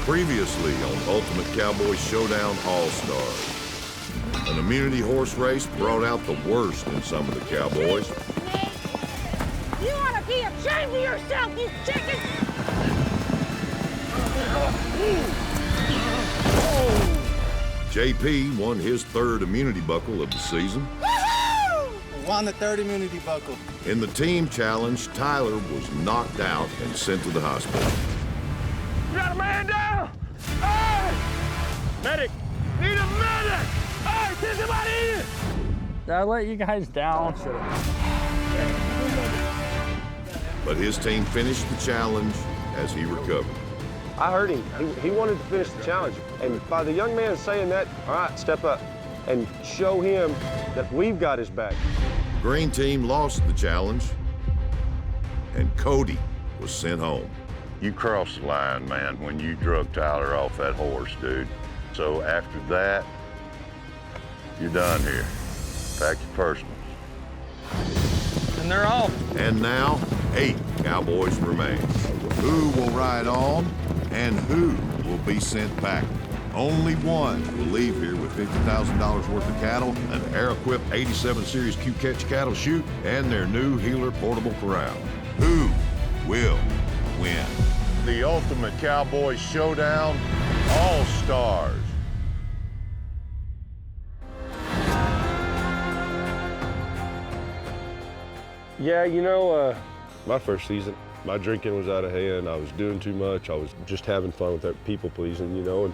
Previously on Ultimate Cowboy Showdown All-Stars. An immunity horse race brought out the worst in some of the cowboys. You ought to be ashamed of yourself, you chicken! JP won his third immunity buckle of the season. Won the third immunity buckle. In the team challenge, Tyler was knocked out and sent to the hospital. You got a man down! Hey! Medic! Need a medic! Hey, send somebody in! Did I let you guys down? But his team finished the challenge as he recovered. I heard him. He wanted to finish the challenge. And by the young man saying that, all right, step up and show him that we've got his back. Green team lost the challenge, and Cody was sent home. You crossed the line, man, when you drug Tyler off that horse, dude. So after that, you're done here. Pack your personals. And they're off. And now, 8 cowboys remain. Who will ride on, and who will be sent back? Only one will leave here with $50,000 worth of cattle, an air-equipped 87 Series Q-Catch cattle chute, and their new Healer portable corral. Who will win? The Ultimate Cowboy Showdown All-Stars. Yeah, you know, my first season, my drinking was out of hand. I was doing too much. I was just having fun with that people pleasing, you know.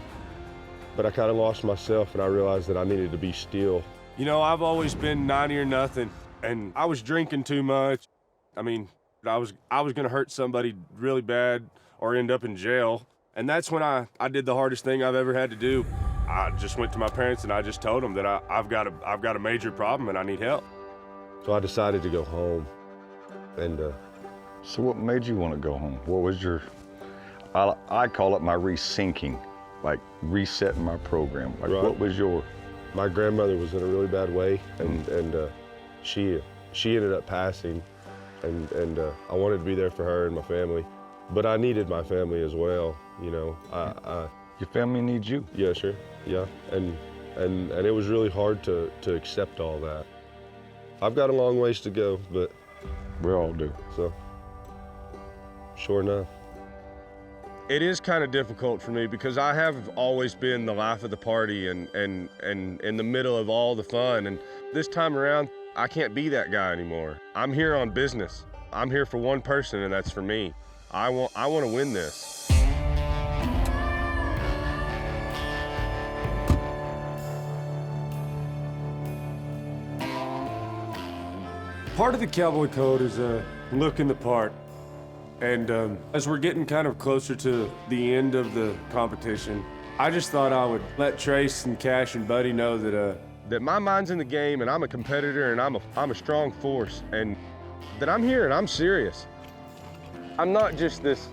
But I kind of lost myself, and I realized that I needed to be still. You know, I've always been 90 or nothing, and I was drinking too much. I mean, I was gonna hurt somebody really bad or end up in jail. And that's when I did the hardest thing I've ever had to do. I just went to my parents and I just told them that I've got a major problem and I need help. So I decided to go home, and So what made you want to go home? What was your, I call it my resyncing, like resetting my program. Like Right. what was your? my grandmother was in a really bad way, and she ended up passing, and I wanted to be there for her and my family, but I needed my family as well, you know. Your family needs you. Yeah, sure, yeah, and it was really hard to accept all that. I've got a long ways to go, but We all do. so, sure enough. It is kind of difficult for me because I have always been the life of the party and in the middle of all the fun. And this time around, I can't be that guy anymore. I'm here on business. I'm here for one person, and that's for me. I want to win this. Part of the cowboy code is looking the part. And as we're getting kind of closer to the end of the competition, I just thought I would let Trace and Cash and Buddy know that my mind's in the game and I'm a competitor and I'm a strong force and that I'm here and I'm serious. I'm not just this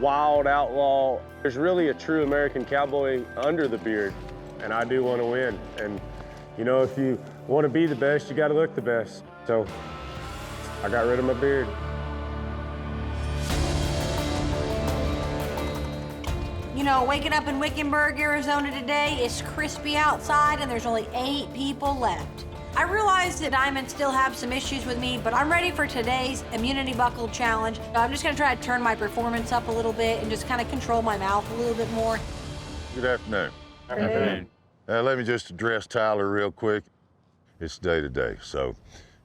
wild outlaw. There's really a true American cowboy under the beard, and I do want to win. And you know, if you want to be the best, you got to look the best. So I got rid of my beard. You know, waking up in Wickenburg, Arizona today, it's crispy outside and there's only 8 people left. I realize that diamonds still have some issues with me, but I'm ready for today's immunity buckle challenge. I'm just gonna try to turn my performance up a little bit and just kind of control my mouth a little bit more. Good afternoon. Afternoon. Let me just address Tyler real quick. It's day to day, so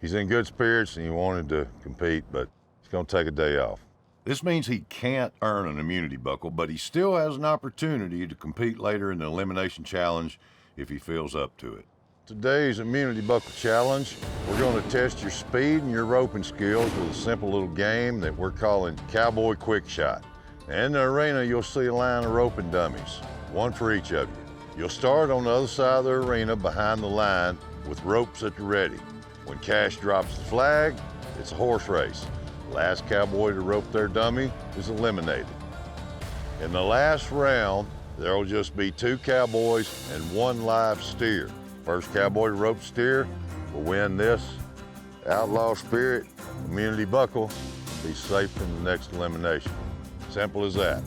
he's in good spirits and he wanted to compete, but he's gonna take a day off. This means he can't earn an immunity buckle, but he still has an opportunity to compete later in the elimination challenge if he feels up to it. Today's immunity buckle challenge, we're going to test your speed and your roping skills with a simple little game that we're calling Cowboy Quick Shot. In the arena, you'll see a line of roping dummies, one for each of you. You'll start on the other side of the arena behind the line with ropes at the ready. When Cash drops the flag, it's a horse race. Last cowboy to rope their dummy is eliminated. In the last round, there'll just be 2 cowboys and 1 live steer. First cowboy to rope steer will win this Outlaw Spirit immunity buckle, be safe from the next elimination. Simple as that.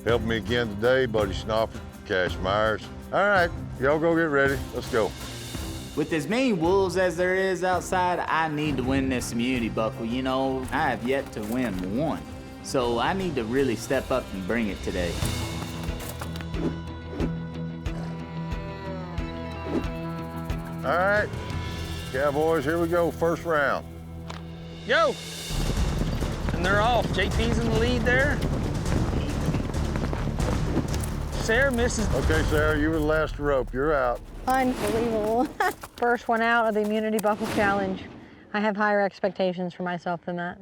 Help me again today, Buddy Snoffer, Cash Myers. All right, y'all go get ready. Let's go. With as many wolves as there is outside, I need to win this immunity buckle. You know, I have yet to win one. So I need to really step up and bring it today. All right, Cowboys, here we go, first round. Go. And they're off. JP's in the lead there. Sarah misses. Okay, Sarah, you were the last rope. You're out. Unbelievable. First one out of the Immunity Buckle Challenge. I have higher expectations for myself than that.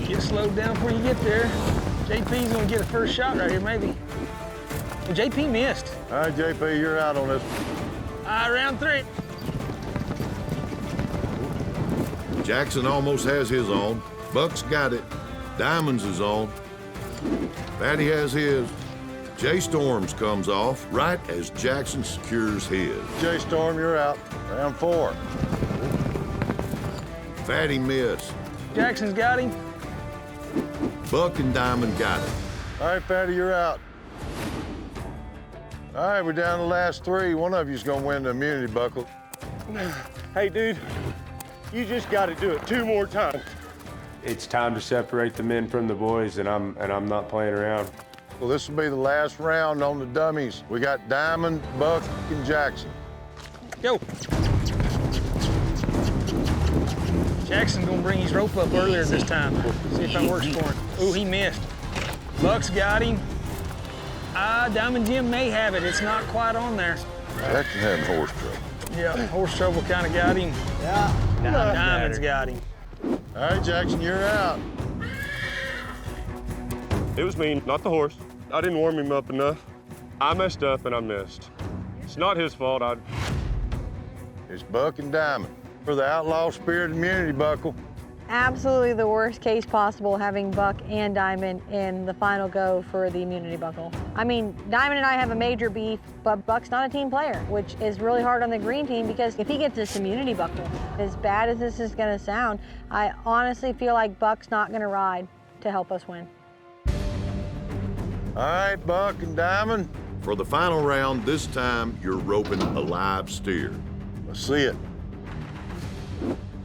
Get slowed down before you get there. JP's gonna get a first shot right here, maybe. Well, JP missed. All right, JP, you're out on this. Round 3. Jackson almost has his on. Buck's got it. Diamonds is on. Fatty has his. Jay Storms comes off right as Jackson secures his. Jay Storm, you're out. Round 4. Fatty missed. Jackson's got him. Buck and Diamond got it. All right, Fatty, you're out. All right, we're down to the last 3. One of you's gonna win the immunity buckle. Hey, dude, you just got to do it 2 more times. It's time to separate the men from the boys, and I'm not playing around. Well, this will be the last round on the dummies. We got Diamond, Buck, and Jackson. Go. Jackson's gonna bring his rope up earlier this time. See if that works for him. Ooh, he missed. Buck's got him. Diamond Jim may have it. It's not quite on there. Jackson having horse trouble. Yeah, horse trouble kind of got him. Yeah. Diamond's got him. All right, Jackson, you're out. It was me, not the horse. I didn't warm him up enough. I messed up and I missed. It's not his fault. It's Buck and Diamond for the Outlaw Spirit Immunity Buckle. Absolutely the worst case possible, having Buck and Diamond in the final go for the Immunity Buckle. I mean, Diamond and I have a major beef, but Buck's not a team player, which is really hard on the green team because if he gets this Immunity Buckle, as bad as this is gonna sound, I honestly feel like Buck's not gonna ride to help us win. All right, Buck and Diamond. For the final round, this time you're roping a live steer. Let's see it.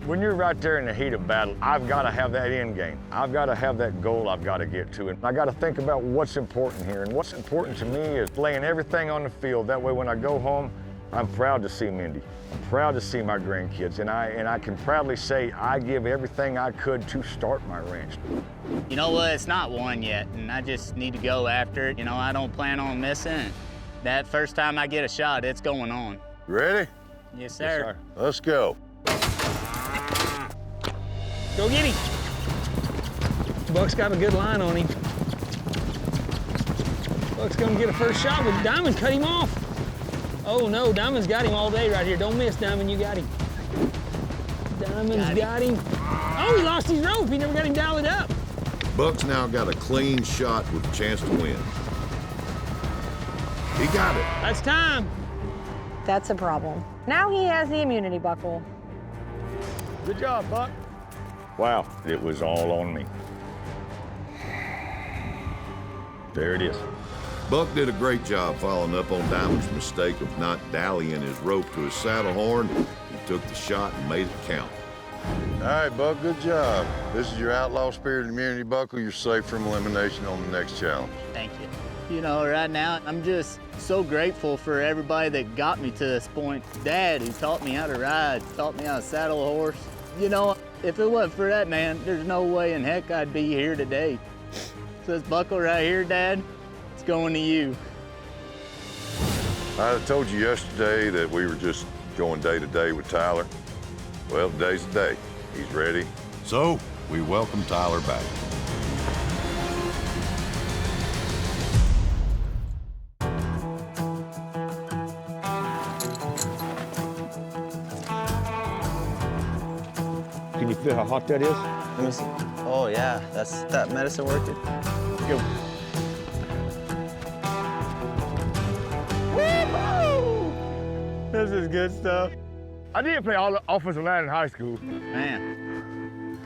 When you're right there in the heat of battle, I've got to have that end game. I've got to have that goal I've got to get to. And I got to think about what's important here. And what's important to me is laying everything on the field. That way when I go home, I'm proud to see Mindy. I'm proud to see my grandkids. And I can proudly say I give everything I could to start my ranch. You know what? It's not won yet, and I just need to go after it. You know, I don't plan on missing it. That first time I get a shot, it's going on. You ready? Yes, sir. Let's go. Go get him. Buck's got a good line on him. Buck's gonna get a first shot, but Diamond cut him off. Oh no, Diamond's got him all day right here. Don't miss, Diamond, you got him. Diamond's got him. Oh, he lost his rope. He never got him dialed up. Buck's now got a clean shot with a chance to win. He got it. That's time. That's a problem. Now he has the Immunity Buckle. Good job, Buck. Wow, it was all on me. There it is. Buck did a great job following up on Diamond's mistake of not dallying his rope to his saddle horn. He took the shot and made it count. All right, Buck, good job. This is your Outlaw Spirit Immunity Buckle. You're safe from elimination on the next challenge. Thank you. You know, right now, I'm just so grateful for everybody that got me to this point. Dad, who taught me how to ride, taught me how to saddle a horse. You know, if it wasn't for that, man, there's no way in heck I'd be here today. So this buckle right here, Dad, it's going to you. I told you yesterday that we were just going day to day with Tyler. Well, today's the day. He's ready. So, we welcome Tyler back. Can you feel how hot that is? Let me see. Oh yeah, that's that medicine working. Go. Woo! This is good stuff. I did play all the offensive line in high school. Man.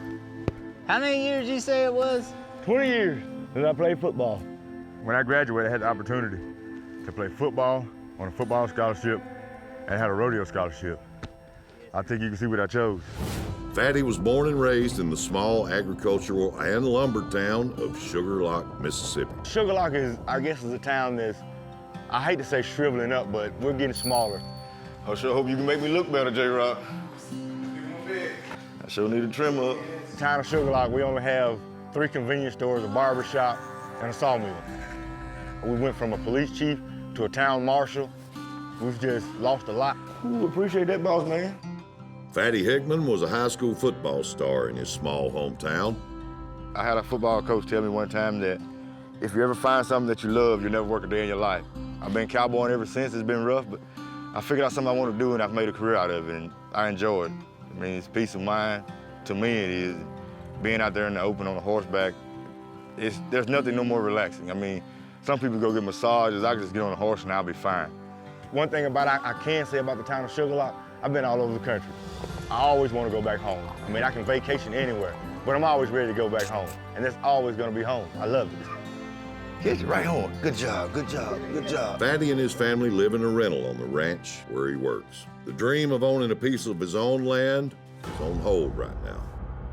How many years you say it was? 20 years that I played football. When I graduated, I had the opportunity to play football on a football scholarship and had a rodeo scholarship. I think you can see what I chose. Fatty was born and raised in the small agricultural and lumber town of Sugar Lock, Mississippi. Sugar Lock is, I guess, is a town that's, I hate to say shriveling up, but we're getting smaller. I sure hope you can make me look better, J-Rock. I sure need a trim up. The town of Sugar Lock, we only have 3 convenience stores, a barber shop, and a sawmill. We went from a police chief to a town marshal. We've just lost a lot. Ooh, appreciate that, boss man. Fatty Hickman was a high school football star in his small hometown. I had a football coach tell me one time that if you ever find something that you love, you'll never work a day in your life. I've been cowboying ever since. It's been rough, but I figured out something I want to do, and I've made a career out of it, and I enjoy it. I mean, it's peace of mind. To me, it is. Being out there in the open on a horseback, there's nothing no more relaxing. I mean, some people go get massages. I can just get on a horse and I'll be fine. One thing about I can say about the town of Sugar Lock, I've been all over the country. I always want to go back home. I mean, I can vacation anywhere, but I'm always ready to go back home. And that's always going to be home. I love it. Hit you right home. Good job, good job, good job. Fatty and his family live in a rental on the ranch where he works. The dream of owning a piece of his own land is on hold right now.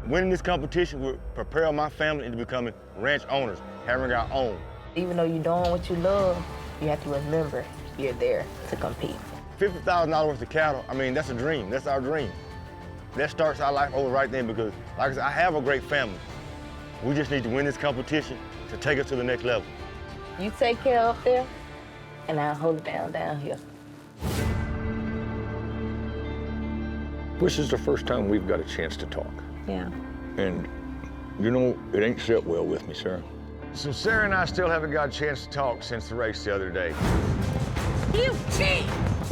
Winning this competition will prepare my family into becoming ranch owners, having our own. Even though you're doing what you love, you have to remember you're there to compete. $50,000 worth of cattle, I mean, that's a dream. That's our dream. That starts our life over right then because, like I said, I have a great family. We just need to win this competition to take us to the next level. You take care up there, and I'll hold it down here. This is the first time we've got a chance to talk. Yeah. And, you know, it ain't set well with me, Sarah. So Sarah and I still haven't got a chance to talk since the race the other day. You cheat!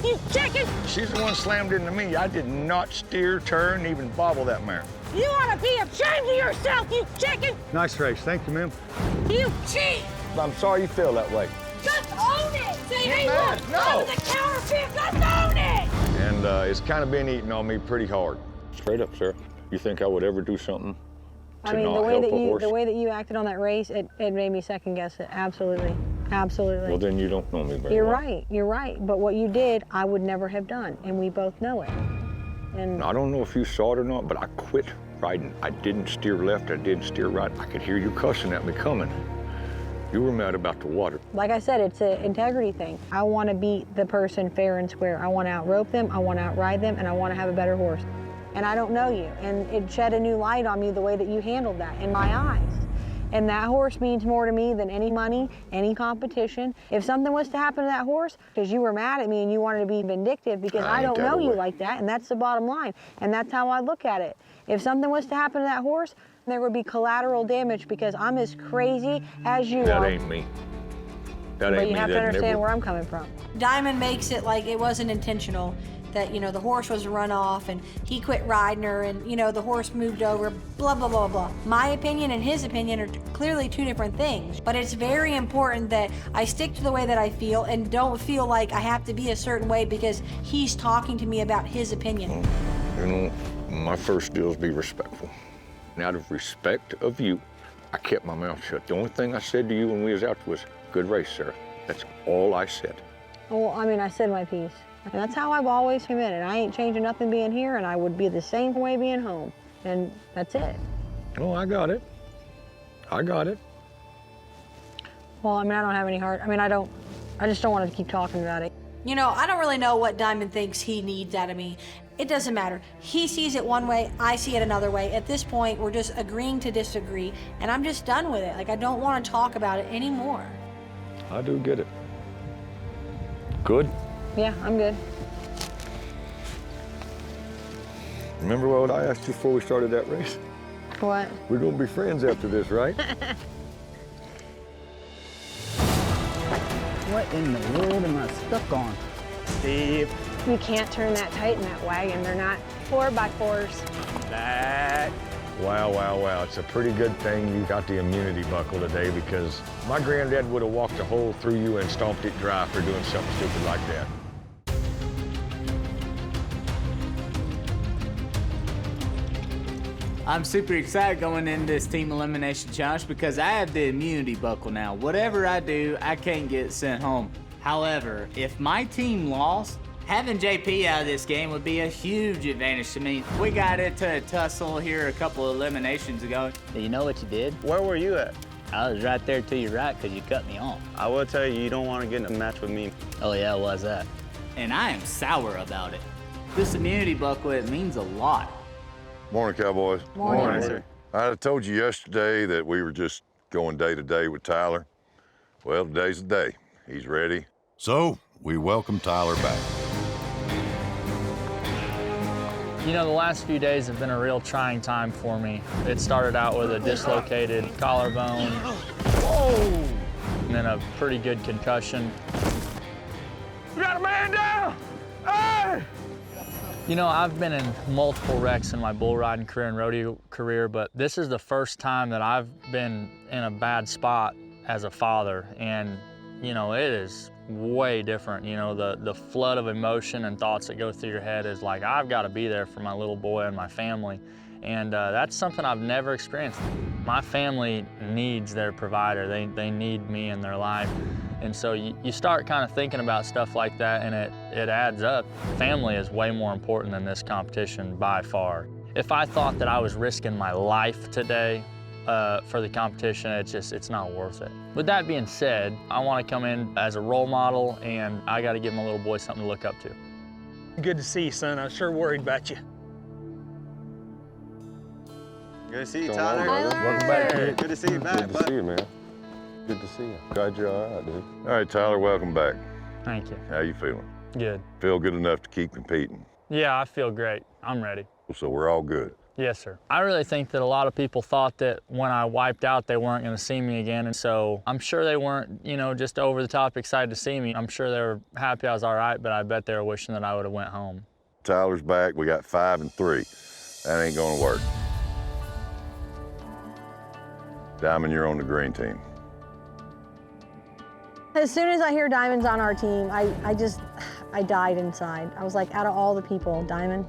You chicken! She's the one slammed into me. I did not steer, turn, even bobble that mare. You ought to be ashamed of yourself, you chicken! Nice race. Thank you, ma'am. You cheat! I'm sorry you feel that way. Just own it! Say, hey, mad. look, No. I'm the counterfeit, just own it! And it's kind of been eating on me pretty hard. Straight up, Sarah. You think I would ever do something I mean, the way that you acted on that race, it made me second guess it. Absolutely. Absolutely. Well, then you don't know me very You're well. right. You're right. But what you did, I would never have done, and we both know it. And I don't know if you saw it or not, but I quit riding. I didn't steer left, I didn't steer right. I could hear you cussing at me coming. You were mad about the water. like I said, it's an integrity thing. I want to beat the person fair and square. I want to outrope them, I want to outride them, and I want to have a better horse. And I don't know you, and it shed a new light on me the way that you handled that in my eyes. And that horse means more to me than any money, any competition. If something was to happen to that horse, because you were mad at me and you wanted to be vindictive, because I don't know you like that, and that's the bottom line. And that's how I look at it. If something was to happen to that horse, there would be collateral damage because I'm as crazy as you are. That ain't me. That ain't me. But you have to That understand never- where I'm coming from. Diamond makes it like it wasn't intentional, that, you know, the horse was run off and he quit riding her and, you know, the horse moved over, blah, blah, blah, blah. My opinion and his opinion are clearly two different things, but it's very important that I stick to the way that I feel and don't feel like I have to be a certain way because he's talking to me about his opinion. You know, my first deal is be respectful. And out of respect of you, I kept my mouth shut. The only thing I said to you when we was out was, good race, Sarah. That's all I said. Well, I mean, I said my piece. And that's how I've always committed. I ain't changing nothing being here, and I would be the same way being home. And that's it. Oh, I got it. I got it. Well, I mean, I don't have any heart. I mean, I just don't want to keep talking about it. You know, I don't really know what Diamond thinks he needs out of me. It doesn't matter. He sees it one way, I see it another way. At this point, we're just agreeing to disagree, and I'm just done with it. Like, I don't want to talk about it anymore. I do get it. Good? Yeah, I'm good. Remember what I asked you before we started that race? What? We're gonna be friends after this, right? What in the world am I stuck on? Steve. You can't turn that tight in that wagon. They're not 4x4s. That. Wow, wow, wow. It's a pretty good thing you got the immunity buckle today because my granddad would have walked a hole through you and stomped it dry for doing something stupid like that. I'm super excited going into this team elimination challenge because I have the immunity buckle now. Whatever I do, I can't get sent home. However, if my team lost, having JP out of this game would be a huge advantage to me. We got into a tussle here a couple of eliminations ago. You know what you did? Where were you at? I was right there to your right because you cut me off. I will tell you, you don't want to get in a match with me. Oh yeah, why's that? And I am sour about it. This immunity buckle, it means a lot. Morning, Cowboys. Morning. Sir. I told you yesterday that we were just going day to day with Tyler. Well, today's the day. He's ready. So we welcome Tyler back. You know, the last few days have been a real trying time for me. It started out with a dislocated collarbone. Whoa! And then a pretty good concussion. We got a man down! Hey! You know, I've been in multiple wrecks in my bull riding career and rodeo career, but this is the first time that I've been in a bad spot as a father. And, you know, it is way different. You know, the flood of emotion and thoughts that go through your head is like, I've got to be there for my little boy and my family. And that's something I've never experienced. My family needs their provider. They need me in their life. And so you start kind of thinking about stuff like that, and it adds up. Family is way more important than this competition by far. If I thought that I was risking my life today for the competition, it's not worth it. With that being said, I want to come in as a role model, and I got to give my little boy something to look up to. Good to see you, son. I was sure worried about you. Good to see you, Tyler. Welcome back, kid. Good to see you back, Good to see you, man. Good to see you. Glad you're all right, dude. All right, Tyler, welcome back. Thank you. How you feeling? Good. Feel good enough to keep competing? Yeah, I feel great. I'm ready. So we're all good. Yes, sir. I really think that a lot of people thought that when I wiped out, they weren't going to see me again. And so I'm sure they weren't, you know, just over the top excited to see me. I'm sure they were happy I was all right, but I bet they were wishing that I would have went home. Tyler's back. We got 5 and 3. That ain't going to work. Diamond, you're on the green team. As soon as I hear Diamond's on our team, I died inside. I was like, out of all the people, Diamond?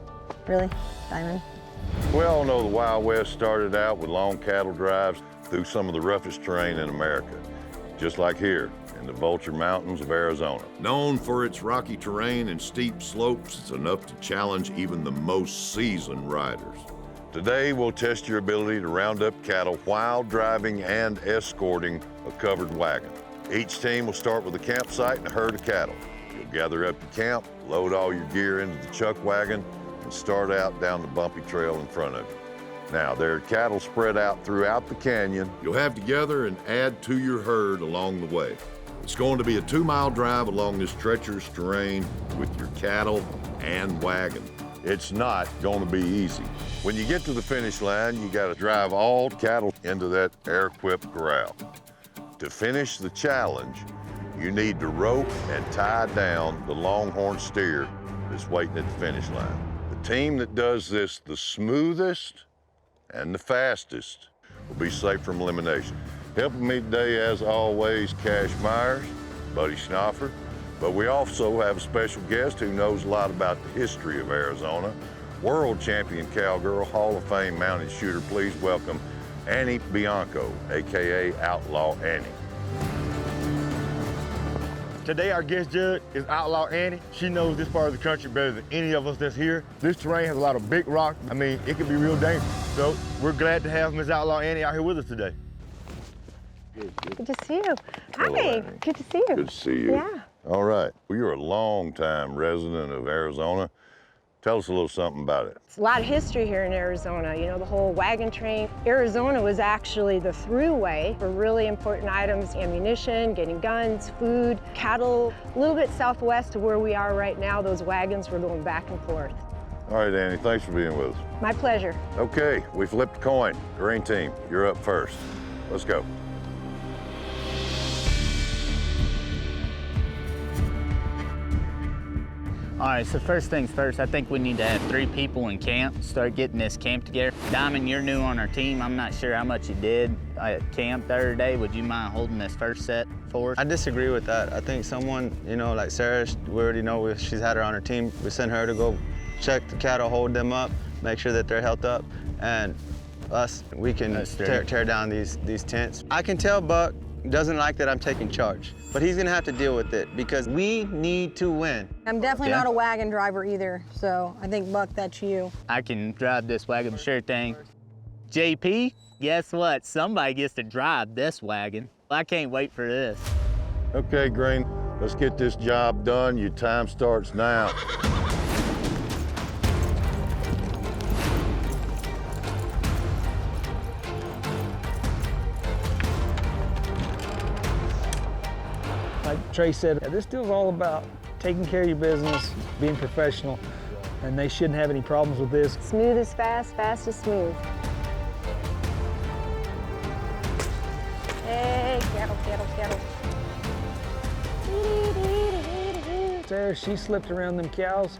Really? Diamond? We all know the Wild West started out with long cattle drives through some of the roughest terrain in America, just like here in the Vulture Mountains of Arizona. Known for its rocky terrain and steep slopes, it's enough to challenge even the most seasoned riders. Today, we'll test your ability to round up cattle while driving and escorting a covered wagon. Each team will start with a campsite and a herd of cattle. You'll gather up your camp, load all your gear into the chuck wagon, and start out down the bumpy trail in front of you. Now, there are cattle spread out throughout the canyon. You'll have to gather and add to your herd along the way. It's going to be a 2-mile drive along this treacherous terrain with your cattle and wagon. It's not going to be easy. When you get to the finish line, you got to drive all cattle into that air-equipped corral. To finish the challenge, you need to rope and tie down the longhorn steer that's waiting at the finish line. The team that does this the smoothest and the fastest will be safe from elimination. Helping me today, as always, Cash Myers, Buddy Schnoffer, but we also have a special guest who knows a lot about the history of Arizona, world champion cowgirl, Hall of Fame mounted shooter. Please welcome Annie Bianco, AKA Outlaw Annie. Today our guest judge is Outlaw Annie. She knows this part of the country better than any of us that's here. This terrain has a lot of big rocks. I mean, it can be real dangerous. So we're glad to have Ms. Outlaw Annie out here with us today. Good to see you. Hi, good to see you. Good to see you. Yeah. All right. Well, you're a long-time resident of Arizona. Tell us a little something about it. It's a lot of history here in Arizona. You know, the whole wagon train. Arizona was actually the throughway for really important items, ammunition, getting guns, food, cattle. A little bit southwest of where we are right now, those wagons were going back and forth. All right, Annie, thanks for being with us. My pleasure. Okay, we flipped a coin. Green team, you're up first. Let's go. All right, so first things first, I think we need to have 3 people in camp, start getting this camp together. Diamond, you're new on our team. I'm not sure how much you did at camp the other day. Would you mind holding this first set for us? I disagree with that. I think someone, you know, like Sarah, we already know she's had her on her team. We sent her to go check the cattle, hold them up, make sure that they're held up. And us. We can That's tear down these tents. I can tell Buck doesn't like that I'm taking charge, but he's gonna have to deal with it because we need to win. I'm definitely not a wagon driver either, so I think, Buck, that's you. I can drive this wagon, sure thing. JP, guess what? Somebody gets to drive this wagon. I can't wait for this. Okay, Green, let's get this job done. Your time starts now. Like Trey said, this deal's all about taking care of your business, being professional, and they shouldn't have any problems with this. Smooth is fast, fast is smooth. Hey, cattle, cattle, cattle. Sarah, she slipped around them cows.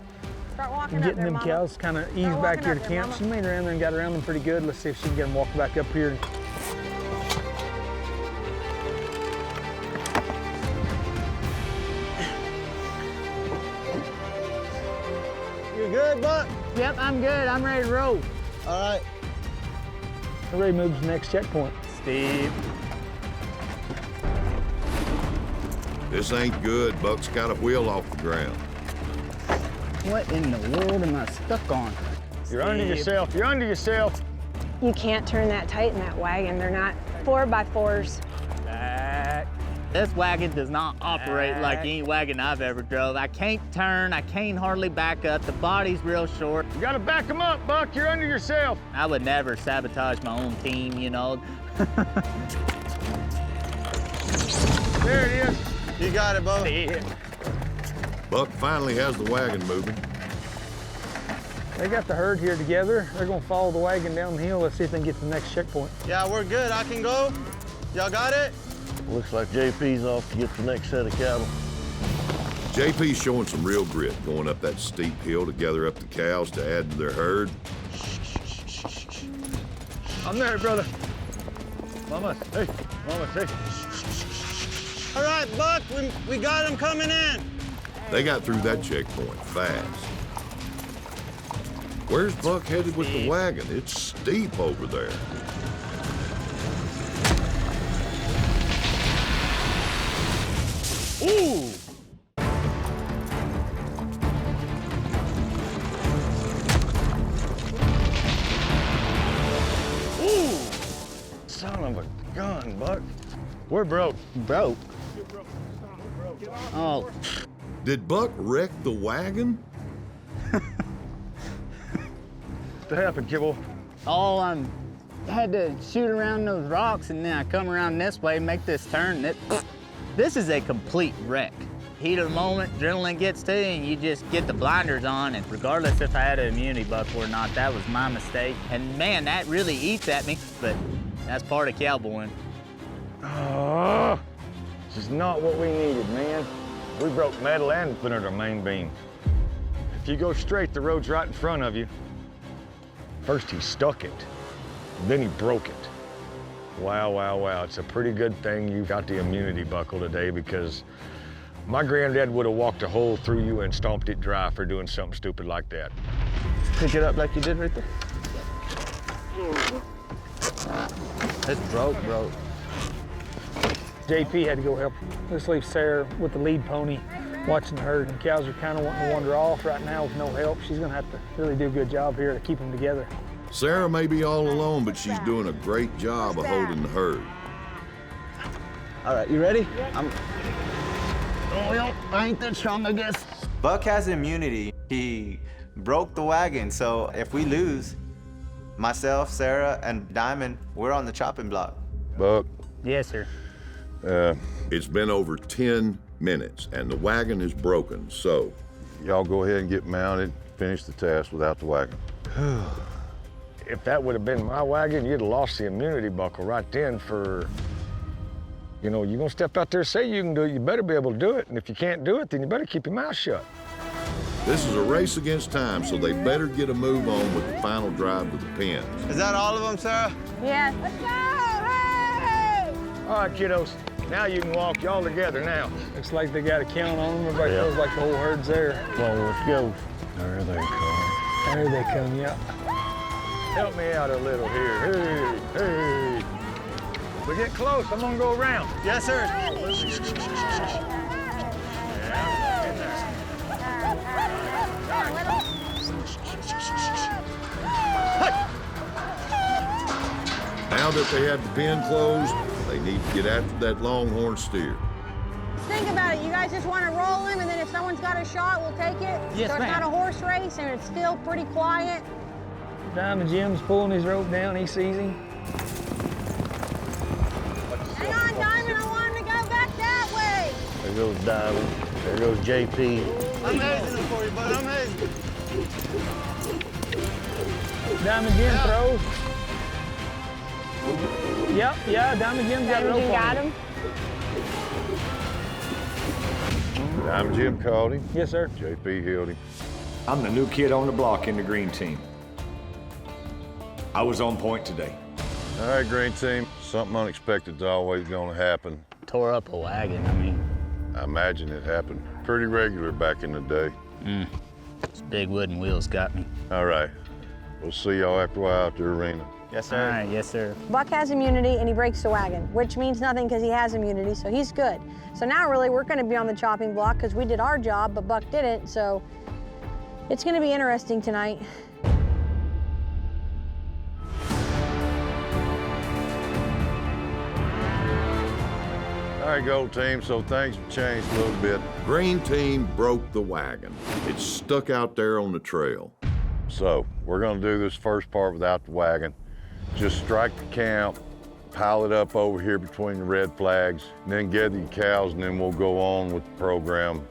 Start walking up Getting there, them Mama. cows kind of eased Start back walking here up to there, camp. Mama. She made around there and got around them pretty good. Let's see if she can get them walked back up here. You good, Buck? Yep, I'm good. I'm ready to roll. All right. We're ready to move to the next checkpoint. Steve. This ain't good. Buck's got a wheel off the ground. What in the world am I stuck on? You're under yourself. You're under yourself. You can't turn that tight in that wagon. They're not 4x4s. Back. This wagon does not operate like any wagon I've ever drove. I can't turn, I can't hardly back up. The body's real short. You gotta back them up, Buck. You're under yourself. I would never sabotage my own team, you know. There it is. You got it, Bo. Buck finally has the wagon moving. They got the herd here together. They're gonna follow the wagon down the hill. Let's see if they can get to the next checkpoint. Yeah, we're good. I can go. Y'all got it? Looks like JP's off to get the next set of cattle. JP's showing some real grit, going up that steep hill to gather up the cows to add to their herd. I'm there, brother. Mama, hey, Mama, hey. All right, Buck, we got him coming in. They got through that checkpoint fast. Where's Buck headed with the wagon? It's steep over there. Ooh! Ooh! Son of a gun, Buck. We're broke. Broke? Oh. Did Buck wreck the wagon? What happened, Kibble? Oh, I had to shoot around those rocks and then I come around this way and make this turn. This is a complete wreck. Heat of the moment, adrenaline gets to you and you just get the blinders on, and regardless if I had an immunity buckle or not, that was my mistake. And man, that really eats at me, but that's part of cowboying. Oh, this is not what we needed, man. We broke metal and put under our main beam. If you go straight, the road's right in front of you. First he stuck it, then he broke it. Wow, wow, wow. It's a pretty good thing you got the immunity buckle today, because my granddad would have walked a hole through you and stomped it dry for doing something stupid like that. Pick it up like you did right there. It's broke. JP had to go help. Let's leave Sarah with the lead pony watching the herd. And cows are kind of wanting to wander off right now with no help. She's gonna have to really do a good job here to keep them together. Sarah may be all alone, but she's doing a great job of holding the herd. All right, you ready? I ain't that strong, I guess. Buck has immunity. He broke the wagon, so if we lose, myself, Sarah, and Diamond, we're on the chopping block. Buck, Yes, sir. It's been over 10 minutes, and the wagon is broken, so y'all go ahead and get mounted, finish the task without the wagon. If that would have been my wagon, you'd have lost the immunity buckle right then for, you know, you're gonna step out there and say you can do it, you better be able to do it. And if you can't do it, then you better keep your mouth shut. this is a race against time, so they better get a move on with the final drive to the pens. Is that all of them, Sarah? Yes. Let's go! Hey! All right, kiddos, now you can walk y'all together now. Looks like they got a count on them. Everybody feels like the whole herd's there. Well, let's go. There they come. There they come, yeah. Help me out a little here. Hey, hey. We get close. I'm gonna go around. Yes, sir. Now that they have the pen closed, they need to get after that longhorn steer. Think about it. You guys just want to roll him, and then if someone's got a shot, we'll take it. Yes, so it's ma'am. not a horse race, and it's still pretty quiet. Diamond Jim's pulling his rope down. He sees him. Hang on, Diamond. I want him to go back that way. There goes Diamond. There goes JP. I'm hazing it for you, bud. I'm hazing it. Diamond Jim throws. Yep, yeah, Diamond Jim's got a rope on him. Diamond Jim caught him. Yes, sir. JP held him. I'm the new kid on the block in the green team. I was on point today. All right, green team. Something unexpected's always gonna happen. Tore up a wagon, I mean. I imagine it happened pretty regular back in the day. Those big wooden wheels got me. All right. We'll see y'all after a while at the arena. Yes, All sir. right, yes, sir. Buck has immunity, and he breaks the wagon, which means nothing because he has immunity, so he's good. So now, really, we're going to be on the chopping block because we did our job, but Buck didn't, so it's going to be interesting tonight. All right, gold team, so things have changed a little bit. Green team broke the wagon. It's stuck out there on the trail. So we're gonna do this first part without the wagon. Just strike the camp, pile it up over here between the red flags, and then gather your cows, and then we'll go on with the program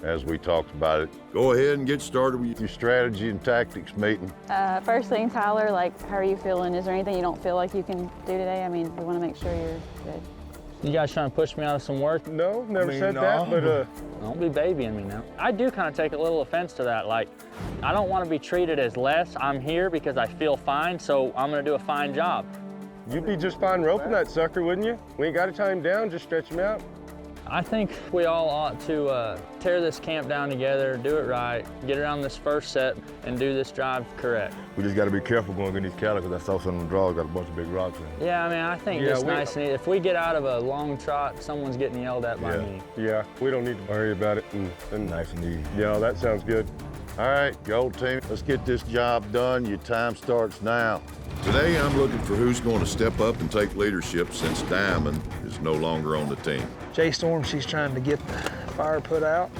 as we talked about it. Go ahead and get started with your strategy and tactics meeting. First thing, Tyler, like, how are you feeling? Is there anything you don't feel like you can do today? I mean, we want to make sure you're good. You guys trying to push me out of some work? No, never said that, but Don't be babying me now. I do kind of take a little offense to that. Like, I don't want to be treated as less. I'm here because I feel fine, so I'm gonna do a fine job. you'd be just fine roping that sucker, wouldn't you? We ain't got to tie him down, just stretch him out. I think we all ought to tear this camp down together, do it right, get around this first set, and do this drive correct. We just got to be careful going in these cattle because I saw some of the draws got a bunch of big rocks in them. Yeah, I mean, I think it's nice and easy. If we get out of a long trot, someone's getting yelled at by me. Yeah, we don't need to worry about it, and nice and easy. Yeah, that sounds good. All right, gold team, let's get this job done. Your time starts now. Today, I'm looking for who's going to step up and take leadership since Diamond is no longer on the team. Jay Storm, she's trying to get the fire put out.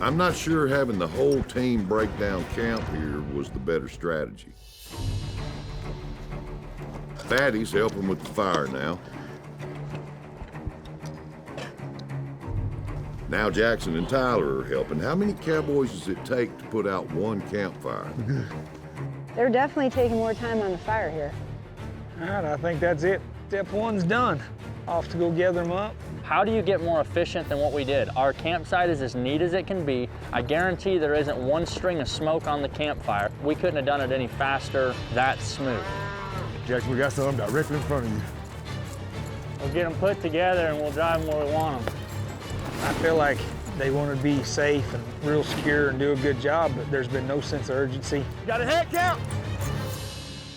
I'm not sure having the whole team break down camp here was the better strategy. Fatty's helping with the fire now. Now Jackson and Tyler are helping. How many cowboys does it take to put out one campfire? They're definitely taking more time on the fire here. All right, I think that's it. Step one's done. Off to go gather them up. How do you get more efficient than what we did? Our campsite is as neat as it can be. I guarantee there isn't one string of smoke on the campfire. We couldn't have done it any faster, that smooth. Jackson, we got something directly in front of you. We'll get them put together and we'll drive them where we want them. I feel like they want to be safe and real secure and do a good job, but there's been no sense of urgency. Got a head count?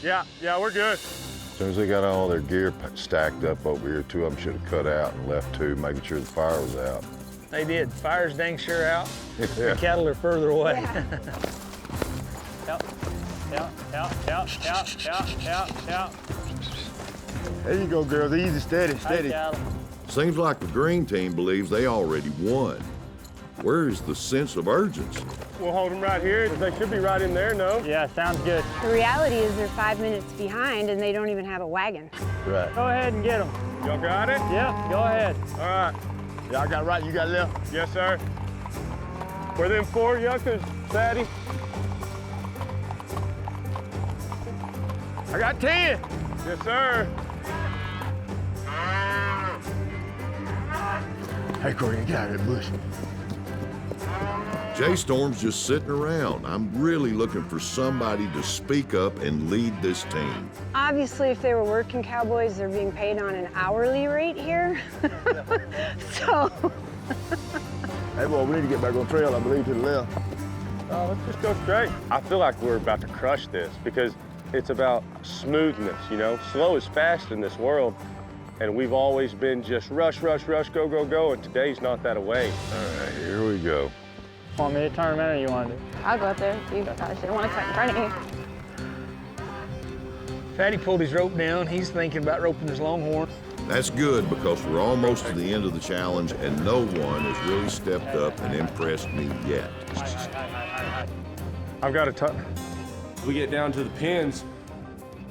Yeah, we're good. As soon as they got all their gear stacked up over here, two of them should have cut out and left two, making sure the fire was out. They did. Fire's dang sure out. Yeah. The cattle are further away. Out. There you go, girls. Easy, steady. Seems like the green team believes they already won. Where is the sense of urgency? We'll hold them right here. They should be right in there, no? Yeah, sounds good. The reality is they're 5 minutes behind and they don't even have a wagon. Right. Go ahead and get them. Y'all got it? Yeah, go ahead. All right. Yeah, I got right, you got left. Yes, sir. Where them 4 youngsters, Fatty? I got 10. Yes, sir. Hey, Corey, get out of that bush. Jay Storm's just sitting around. I'm really looking for somebody to speak up and lead this team. Obviously, if they were working cowboys, they're being paid on an hourly rate here. So. Hey, boy, we need to get back on trail, I believe, to the left. Let's just go straight. I feel like we're about to crush this because it's about smoothness, you know? Slow is fast in this world, and we've always been just rush, rush, rush, go, go, go, and today's not that away. All right, here we go. Want me to turn them in or you want to do? I'll go up there. You probably shouldn't want to cut in front of you. Fatty pulled his rope down. He's thinking about roping his longhorn. That's good because we're almost to the end of the challenge and no one has really stepped up and impressed me yet. I've got a tuck. We get down to the pins,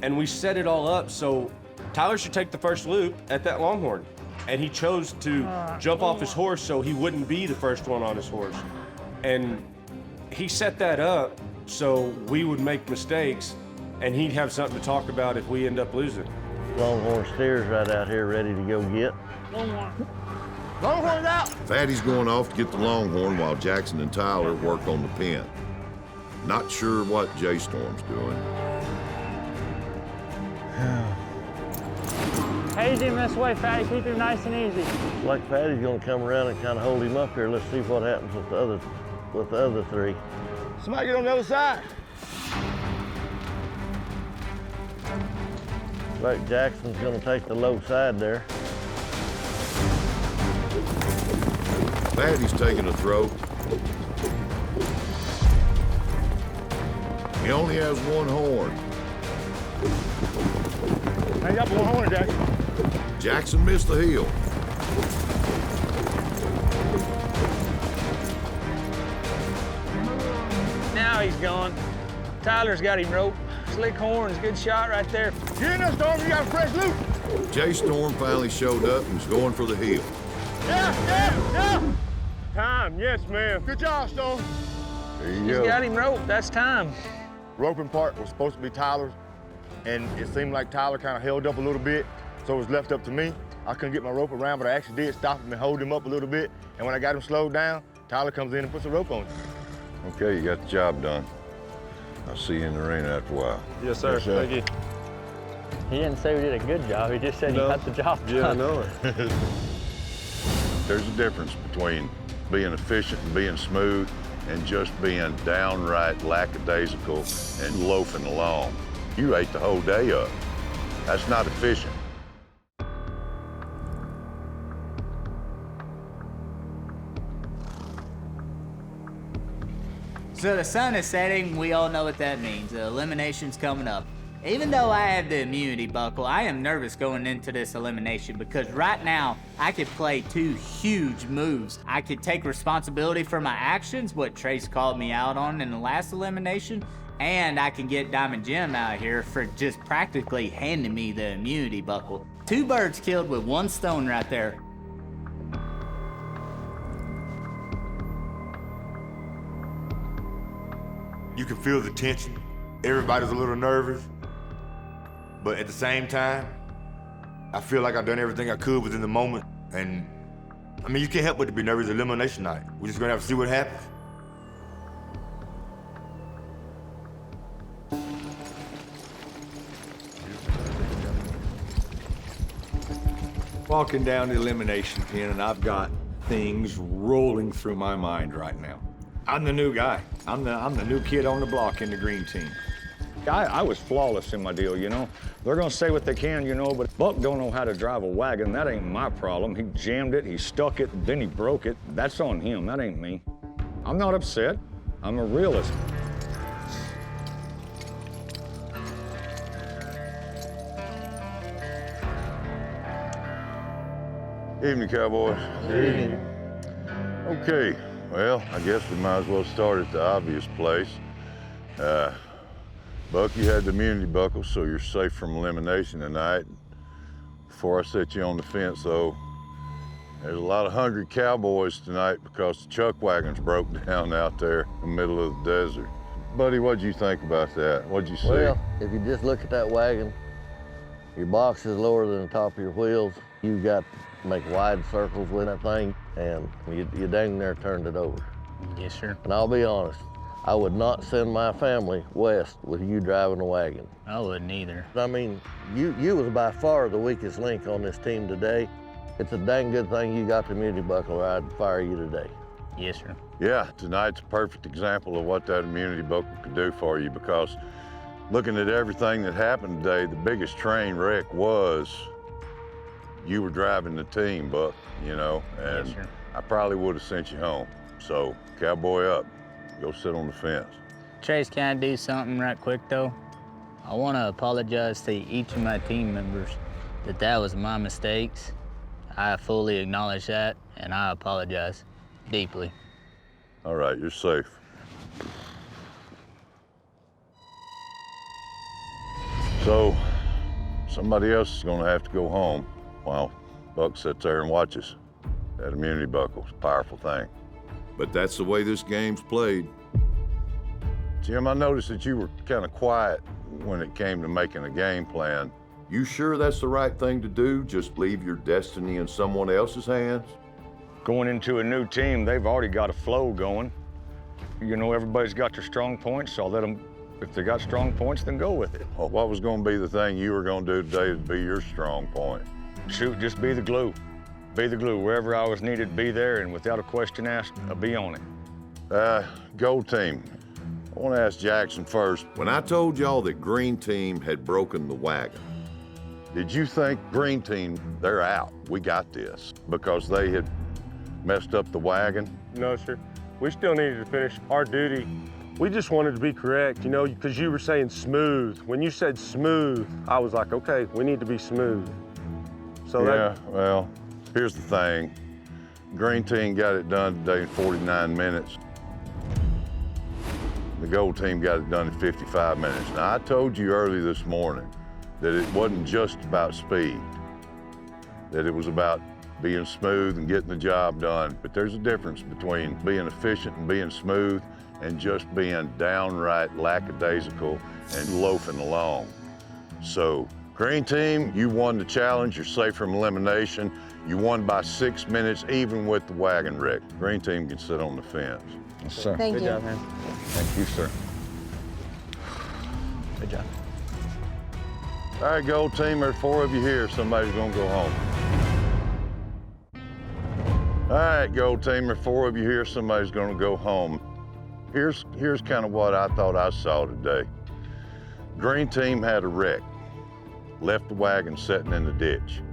and we set it all up so Tyler should take the first loop at that longhorn. And he chose to jump off his horse so he wouldn't be the first one on his horse. And he set that up so we would make mistakes and he'd have something to talk about if we end up losing. Longhorn steers right out here ready to go get. Longhorn's out. Fatty's going off to get the longhorn while Jackson and Tyler work on the pin. Not sure what J-Storm's doing. Hazy him this way, Fatty. Keep him nice and easy. Like Fatty's gonna come around and kind of hold him up here. Let's see what happens with the other three. Somebody get on the other side. Like Jackson's gonna take the low side there. Fatty's taking a throw. He only has one horn. I got one horn, Jackson. Jackson missed the heel. Now he's gone. Tyler's got him roped. Slick horns, good shot right there. Get in there, Storm, you got a fresh loop. J-Storm finally showed up and was going for the heel. Yeah. Time, yes, ma'am. Good job, Storm. There you He's go. got him roped. That's time. Roping part was supposed to be Tyler's, and it seemed like Tyler kind of held up a little bit, so it was left up to me. I couldn't get my rope around, but I actually did stop him and hold him up a little bit, and when I got him slowed down, Tyler comes in and puts a rope on him. Okay, you got the job done. I'll see you in the arena after a while. Yes, sir. Yes, sir. Thank you. He didn't say we did a good job. He just said he got the job done. Yeah, I know it. There's a difference between being efficient and being smooth and just being downright lackadaisical and loafing along. You ate the whole day up. That's not efficient. So the sun is setting, we all know what that means. The elimination's coming up. Even though I have the immunity buckle, I am nervous going into this elimination because right now, I could play two huge moves. I could take responsibility for my actions, what Trace called me out on in the last elimination, and I can get Diamond Jim out here for just practically handing me the immunity buckle. Two birds killed with one stone right there. You can feel the tension. Everybody's a little nervous. But at the same time, I feel like I've done everything I could within the moment. And, I mean, you can't help but to be nervous elimination night. We're just gonna have to see what happens. Walking down the elimination pin, and I've got things rolling through my mind right now. I'm the new guy. I'm the new kid on the block in the green team. I was flawless in my deal, you know. They're gonna say what they can, you know, but Buck don't know how to drive a wagon. That ain't my problem. He jammed it, he stuck it, then he broke it. That's on him, that ain't me. I'm not upset. I'm a realist. Evening, Cowboys. Evening. Okay, well, I guess we might as well start at the obvious place. Buck, you had the immunity buckle, so you're safe from elimination tonight. Before I set you on the fence, though, there's a lot of hungry cowboys tonight because the chuck wagons broke down out there in the middle of the desert. Buddy, what'd you think about that? What'd you see? Well, if you just look at that wagon, your box is lower than the top of your wheels. You got to make wide circles with that thing, and you dang near turned it over. Yes, sir. And I'll be honest, I would not send my family west with you driving a wagon. I wouldn't either. I mean, you was by far the weakest link on this team today. It's a dang good thing you got the immunity buckle, or I'd fire you today. Yes, sir. Yeah, tonight's a perfect example of what that immunity buckle could do for you, because looking at everything that happened today, the biggest train wreck was you were driving the team, Buck, you know, and Yes, sir. I probably would have sent you home. So, cowboy up, go sit on the fence. Trace, can I do something right quick, though? I want to apologize to each of my team members that was my mistakes. I fully acknowledge that, and I apologize deeply. All right, you're safe. So, somebody else is gonna have to go home while Buck sits there and watches. That immunity buckle's a powerful thing. But that's the way this game's played. Jim, I noticed that you were kind of quiet when it came to making a game plan. You sure that's the right thing to do? Just leave your destiny in someone else's hands? Going into a new team, they've already got a flow going. You know, everybody's got their strong points, so I'll let them, if they got strong points, then go with it. Well, what was gonna be the thing you were gonna do today to be your strong point? Shoot, just be the glue. Be the glue. Wherever I was needed, be there, and without a question asked, I'll be on it. Gold team. I wanna ask Jackson first. When I told y'all that Green Team had broken the wagon, did you think Green Team, they're out, we got this, because they had messed up the wagon? No, sir. We still needed to finish our duty. We just wanted to be correct, you know, because you were saying smooth. When you said smooth, I was like, okay, we need to be smooth. So yeah, well, here's the thing. Green Team got it done today in 49 minutes. The Gold Team got it done in 55 minutes. Now, I told you early this morning that it wasn't just about speed, that it was about being smooth and getting the job done. But there's a difference between being efficient and being smooth and just being downright lackadaisical and loafing along. So, Green Team, you won the challenge. You're safe from elimination. You won by 6 minutes, even with the wagon wreck. Green Team can sit on the fence. Yes, sir. Thank Good you. job, man. Thank you, sir. Good job. All right, Gold Team, there's 4 of you here. Somebody's gonna go home. All right, Gold Team, there's 4 of you here. Somebody's gonna go home. Here's kind of what I thought I saw today. Green Team had a wreck, left the wagon sitting in the ditch,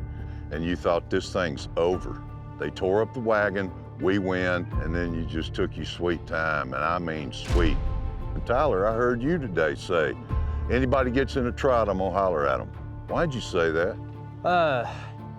and you thought this thing's over. They tore up the wagon, we win, and then you just took your sweet time, and I mean sweet. And Tyler, I heard you today say, anybody gets in a trot, I'm gonna holler at them. Why'd you say that?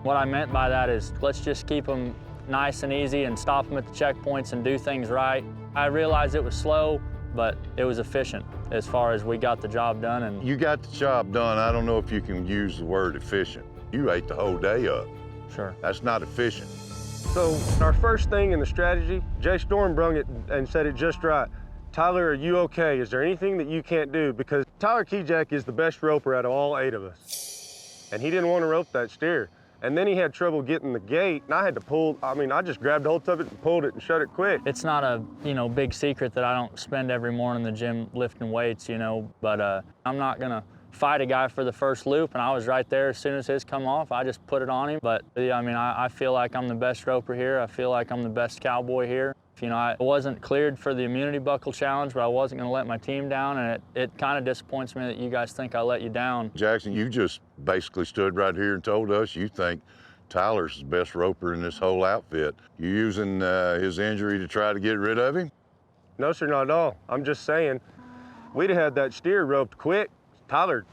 What I meant by that is let's just keep them nice and easy and stop them at the checkpoints and do things right. I realized it was slow, but it was efficient as far as we got the job done. And you got the job done. I don't know if you can use the word efficient. You ate the whole day up. Sure. That's not efficient. So our first thing in the strategy, Jay Storm brung it and said it just right. Tyler, are you okay? Is there anything that you can't do? Because Tyler Kejak is the best roper out of all 8 of us. And he didn't want to rope that steer. And then he had trouble getting the gate, and I had to pull, I just grabbed hold of it and pulled it and shut it quick. it's not a, big secret that I don't spend every morning in the gym lifting weights, but I'm not gonna fight a guy for the first loop, and I was right there as soon as his come off. I just put it on him. But yeah, I feel like I'm the best roper here. I feel like I'm the best cowboy here. I wasn't cleared for the immunity buckle challenge, but I wasn't gonna let my team down, and it kind of disappoints me that you guys think I let you down. Jackson, you just basically stood right here and told us you think Tyler's the best roper in this whole outfit. You using his injury to try to get rid of him? No, sir, not at all. I'm just saying, we'd have had that steer roped quick. Tyler,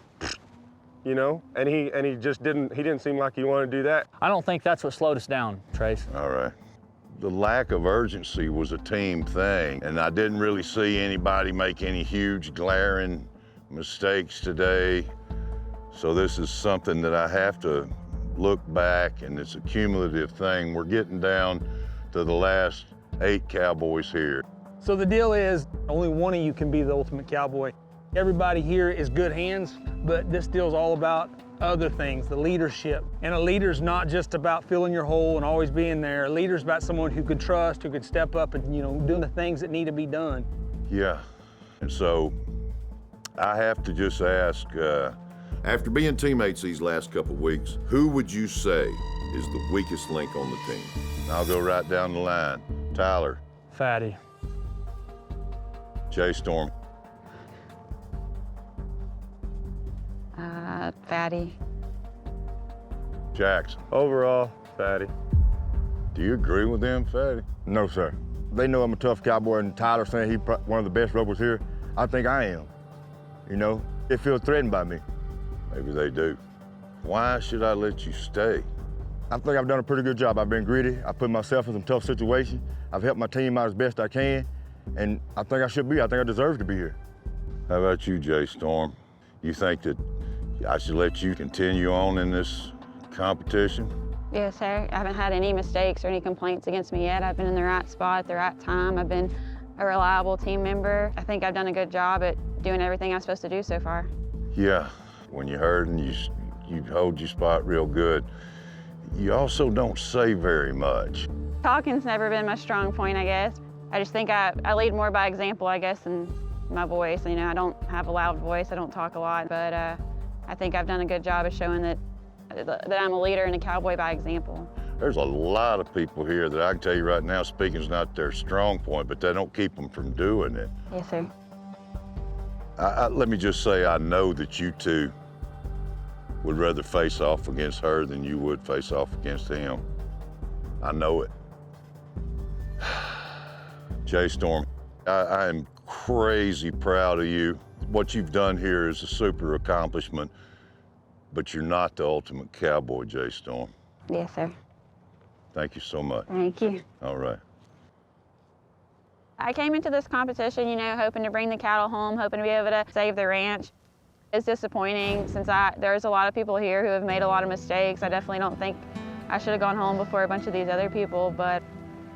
and he just didn't seem like he wanted to do that. I don't think that's what slowed us down, Trace. All right. The lack of urgency was a team thing, and I didn't really see anybody make any huge glaring mistakes today. So this is something that I have to look back, and it's a cumulative thing. We're getting down to the last 8 cowboys here. So the deal is, only one of you can be the ultimate cowboy. Everybody here is good hands, but this deal's all about other things, the leadership. And a leader's not just about filling your hole and always being there. A leader's about someone who could trust, who could step up and, doing the things that need to be done. Yeah, and so I have to just ask, after being teammates these last couple weeks, who would you say is the weakest link on the team? I'll go right down the line. Tyler. Fatty. Jay Storm. Fatty. Jackson. Overall, Fatty. Do you agree with them, Fatty? No, sir. They know I'm a tough cowboy, and Tyler saying he's one of the best ropers here, I think I am. You know, they feel threatened by me. Maybe they do. Why should I let you stay? I think I've done a pretty good job. I've been greedy. I put myself in some tough situations. I've helped my team out as best I can, and I think I should be. I think I deserve to be here. How about you, Jay Storm? You think that I should let you continue on in this competition? Yes, sir. I haven't had any mistakes or any complaints against me yet. I've been in the right spot at the right time. I've been a reliable team member. I think I've done a good job at doing everything I'm supposed to do so far. Yeah, when you heard and you hold your spot real good. You also don't say very much. Talking's never been my strong point, I guess. I just think I lead more by example, I guess, than my voice. You know, I don't have a loud voice, I don't talk a lot, but I think I've done a good job of showing that I'm a leader and a cowboy by example. There's a lot of people here that I can tell you right now, speaking's not their strong point, but that don't keep them from doing it. Yes, sir. Let me just say, I know that you two would rather face off against her than you would face off against him. I know it. Jay Storm, I am crazy proud of you. What you've done here is a super accomplishment, but you're not the ultimate cowboy, Jay Storm. Yes, sir. Thank you so much. Thank you. All right. I came into this competition, you know, hoping to bring the cattle home, hoping to be able to save the ranch. It's disappointing since there's a lot of people here who have made a lot of mistakes. I definitely don't think I should have gone home before a bunch of these other people, but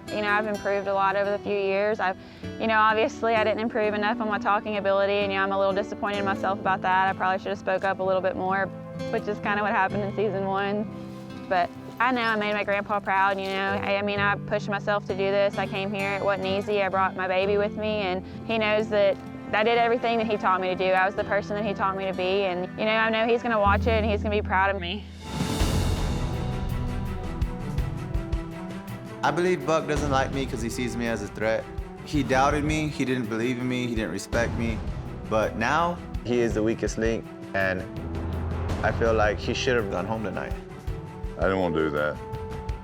you know, I've improved a lot over the few years. Obviously I didn't improve enough on my talking ability, and I'm a little disappointed in myself about that. I probably should have spoke up a little bit more, which is kind of what happened in season 1. But I know I made my grandpa proud, you know. I pushed myself to do this. I came here, it wasn't easy. I brought my baby with me, and he knows that I did everything that he taught me to do. I was the person that he taught me to be, and you know, I know he's gonna watch it and he's gonna be proud of me. I believe Buck doesn't like me because he sees me as a threat. He doubted me, he didn't believe in me, he didn't respect me, but now he is the weakest link, and I feel like he should have gone home tonight. I didn't want to do that.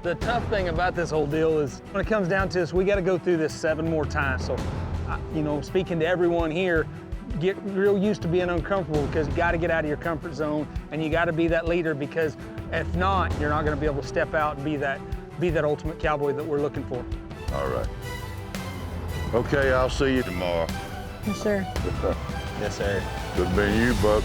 The tough thing about this whole deal is when it comes down to this, we got to go through this 7 more times. So, you know, speaking to everyone here, get real used to being uncomfortable, because you got to get out of your comfort zone and you got to be that leader, because if not, you're not going to be able to step out and be that ultimate cowboy that we're looking for. All right. Okay, I'll see you tomorrow. Yes, sir. Yes, sir. Could have been you, Buck.